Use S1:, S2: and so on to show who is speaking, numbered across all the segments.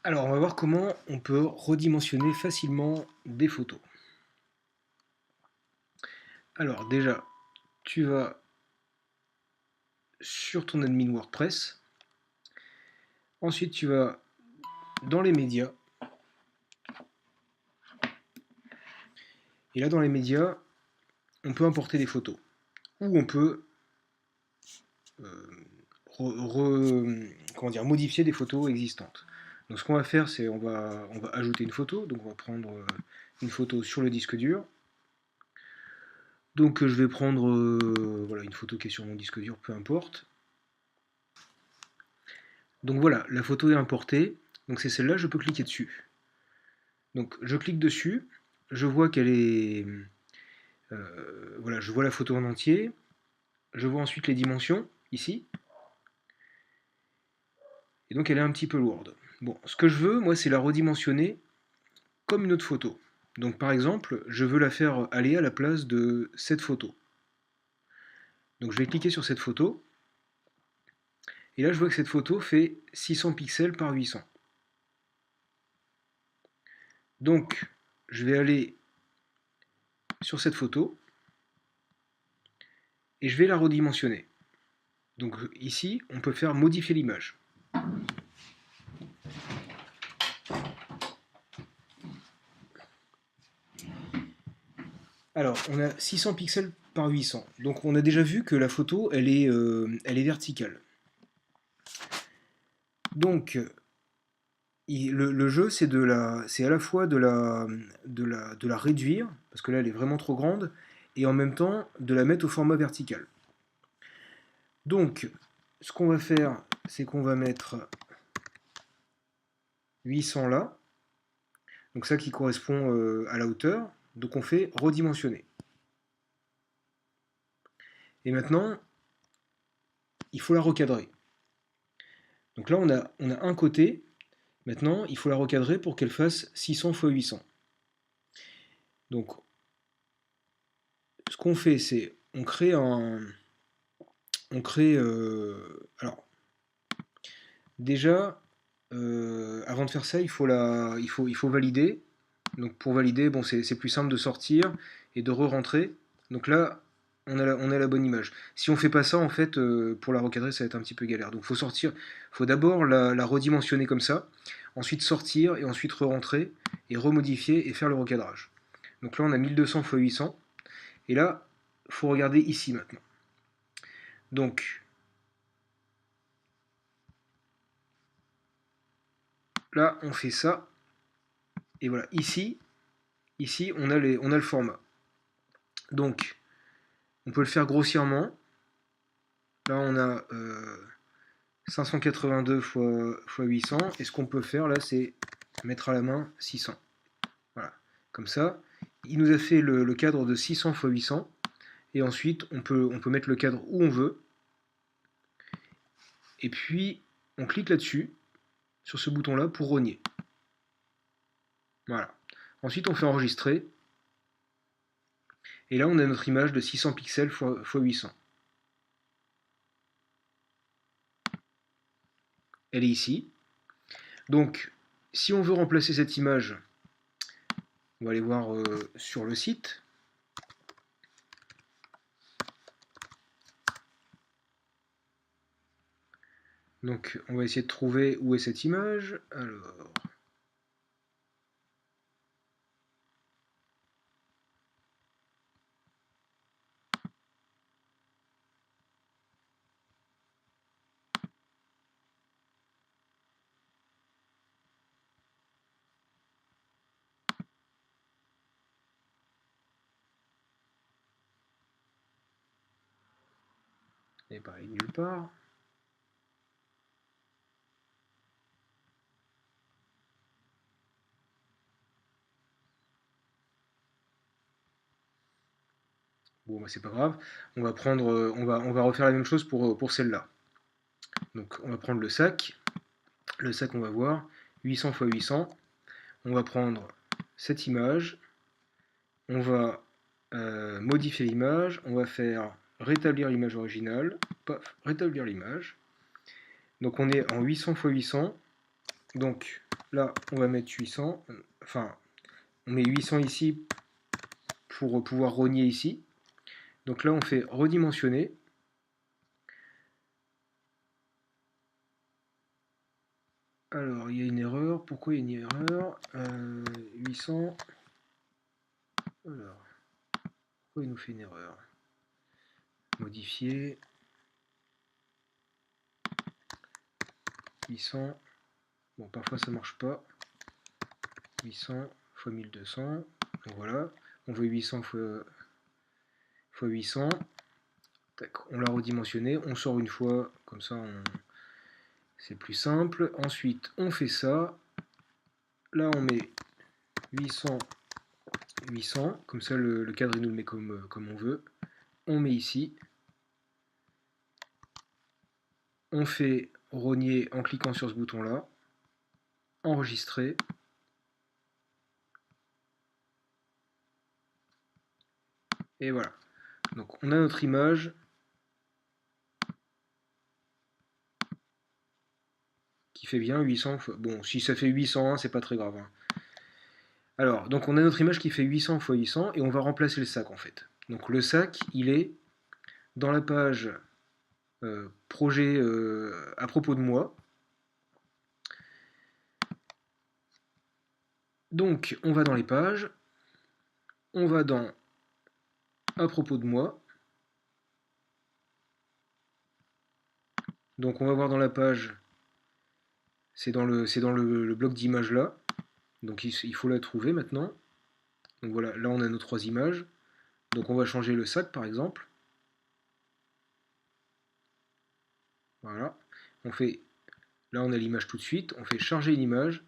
S1: Alors, on va voir comment on peut redimensionner facilement des photos. Alors, déjà, tu vas sur ton admin WordPress. Ensuite, tu vas dans les médias. Et là, dans les médias, on peut importer des photos. Ou on peut modifier des photos existantes. Donc, ce qu'on va faire, c'est on va ajouter une photo. Donc, on va prendre une photo sur le disque dur. Donc, je vais prendre voilà, une photo qui est sur mon disque dur, peu importe. Donc voilà, la photo est importée, donc c'est celle-là, je peux cliquer dessus. Donc je clique dessus, je vois qu'elle est... voilà, je vois la photo en entier, je vois ensuite les dimensions, ici, et donc elle est un petit peu lourde. Bon, ce que je veux, moi, c'est la redimensionner comme une autre photo. Donc par exemple, je veux la faire aller à la place de cette photo. Donc je vais cliquer sur cette photo, et là je vois que cette photo fait 600 pixels par 800. Donc je vais aller sur cette photo, et je vais la redimensionner. Donc ici, on peut faire modifier l'image. Alors, on a 600 pixels par 800. Donc on a déjà vu que la photo, elle est verticale. Donc, le jeu, c'est à la fois de la réduire, parce que là, elle est vraiment trop grande, et en même temps, de la mettre au format vertical. Donc, ce qu'on va faire, c'est qu'on va mettre 800 là, donc ça qui correspond à la hauteur, donc on fait redimensionner. Et maintenant, il faut la recadrer. Donc là, on a un côté. Maintenant, il faut la recadrer pour qu'elle fasse 600 x 800. Donc, ce qu'on fait, c'est on crée un... On crée... alors, déjà, avant de faire ça, il faut valider. Donc, pour valider, bon, c'est plus simple de sortir et de re-rentrer. Donc là, on a la bonne image. Si on fait pas ça, en fait, pour la recadrer, ça va être un petit peu galère. Donc, faut d'abord la redimensionner comme ça, ensuite sortir et ensuite re-rentrer et remodifier et faire le recadrage. Donc là, on a 1200 x 800. Et là, il faut regarder ici maintenant. Donc là, on fait ça. Et voilà, ici on a le format. Donc, on peut le faire grossièrement. Là, on a 582 x 800. Et ce qu'on peut faire là, c'est mettre à la main 600. Voilà, comme ça. Il nous a fait le cadre de 600 x 800. Et ensuite, on peut mettre le cadre où on veut. Et puis, on clique là-dessus, sur ce bouton-là, pour rogner. Voilà. Ensuite, on fait enregistrer. Et là, on a notre image de 600 pixels x 800. Elle est ici. Donc, si on veut remplacer cette image, on va aller voir sur le site. Donc, on va essayer de trouver où est cette image. Alors, elle est pareil nulle part. Bon, bah, c'est pas grave. On va prendre, on va refaire la même chose pour celle-là. Donc, on va prendre le sac. Le sac, on va voir 800 x 800. On va prendre cette image. On va modifier l'image. On va faire rétablir l'image originale. Paf, rétablir l'image. Donc on est en 800 x 800. Donc Là, on va mettre 800. Enfin, on met 800 ici pour pouvoir rogner ici. Donc là, on fait redimensionner. Alors, il y a une erreur. Pourquoi il y a une erreur 800. Alors, pourquoi il nous fait une erreur? Modifier. 800. Bon, parfois ça marche pas. 800 x 1200. Donc voilà. On veut 800 x 800. On l'a redimensionné. On sort une fois. Comme ça, c'est plus simple. Ensuite, on fait ça. Là, on met 800, 800. Comme ça, le cadre, il nous le met comme on veut. On met ici. On fait rogner en cliquant sur ce bouton-là. Enregistrer. Et voilà. Donc, on a notre image qui fait bien 800 fois. Bon, si ça fait 801, c'est pas très grave, hein. Alors, donc on a notre image qui fait 800 x 800 et on va remplacer le sac en fait. Donc le sac, il est dans la page projet à propos de moi. Donc on va dans les pages, on va dans à propos de moi. Donc on va voir dans la page, c'est dans le bloc d'images là. Donc il faut la trouver maintenant. Donc voilà, là on a nos trois images. Donc on va changer le sac par exemple. Voilà. On fait, là on a l'image tout de suite. On fait charger une image.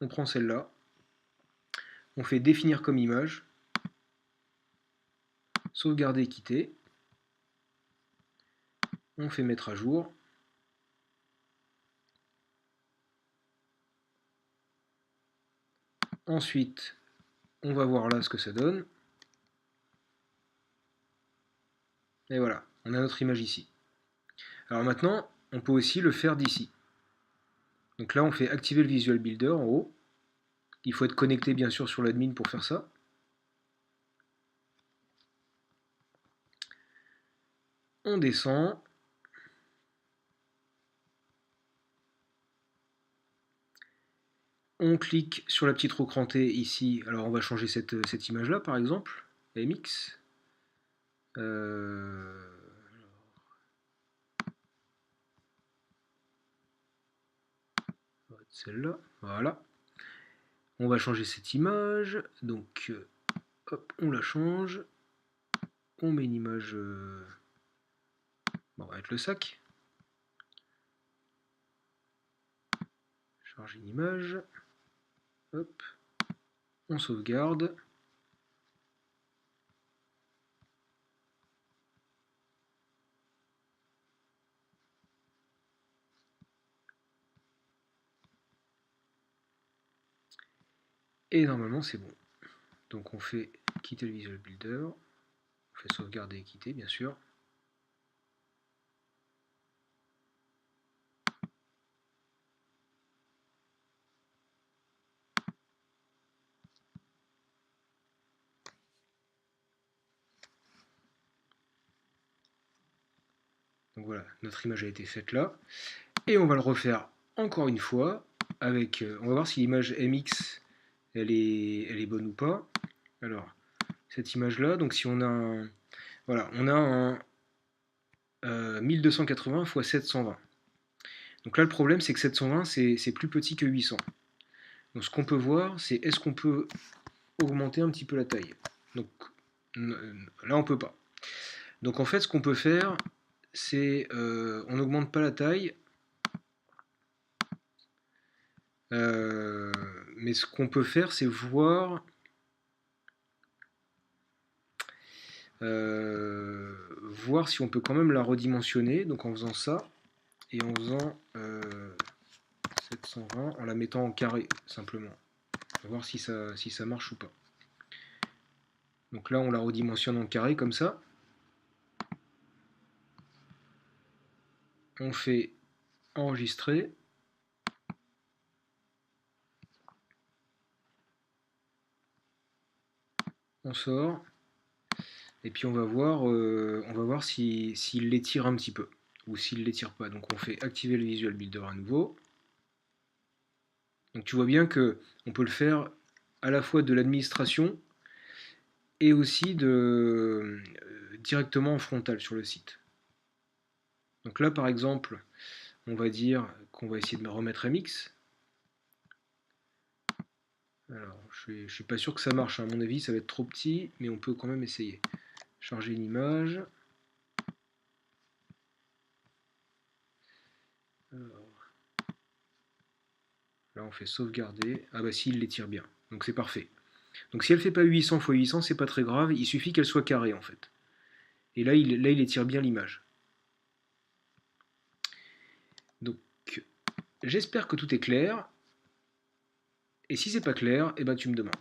S1: On prend celle-là. On fait définir comme image. Sauvegarder, quitter. On fait mettre à jour. Ensuite, on va voir là ce que ça donne. Et voilà, on a notre image ici. Alors maintenant, on peut aussi le faire d'ici. Donc là, on fait activer le Visual Builder en haut. Il faut être connecté bien sûr sur l'admin pour faire ça. On descend. On clique sur la petite roue crantée ici. Alors on va changer cette image-là par exemple. MX. Celle-là. Voilà. On va changer cette image. Donc, hop, on la change. On met une image... Bon, on va mettre le sac. Charger une image. Hop. On sauvegarde. Et normalement c'est bon. Donc on fait quitter le Visual Builder. On fait sauvegarder et quitter bien sûr. Donc voilà, notre image a été faite là. Et on va le refaire encore une fois avec. On va voir si l'image MX elle est bonne ou pas. Alors, cette image là, donc si on a un. Voilà, on a un 1280 x 720. Donc là le problème c'est que 720 c'est plus petit que 800. Donc ce qu'on peut voir c'est est-ce qu'on peut augmenter un petit peu la taille. Donc là on peut pas. Donc en fait ce qu'on peut faire c'est on n'augmente pas la taille, mais ce qu'on peut faire c'est voir si on peut quand même la redimensionner, donc en faisant ça et en faisant 720 en la mettant en carré simplement. On va voir si ça marche ou pas. Donc là on la redimensionne en carré comme ça. On fait enregistrer. On sort. Et puis on va voir s'il l'étire un petit peu ou s'il l'étire pas. Donc on fait activer le Visual Builder à nouveau. Donc tu vois bien que on peut le faire à la fois de l'administration et aussi directement en frontal sur le site. Donc là par exemple, on va dire qu'on va essayer de remettre MX. Alors je suis pas sûr que ça marche, à mon avis ça va être trop petit, mais on peut quand même essayer. Charger une image. Alors, là on fait sauvegarder. Ah bah si, il les tire bien. Donc c'est parfait. Donc si elle fait pas 800 x 800, c'est pas très grave, il suffit qu'elle soit carrée en fait. Et là il étire bien l'image. Donc j'espère que tout est clair. Et si c'est pas clair, eh ben tu me demandes.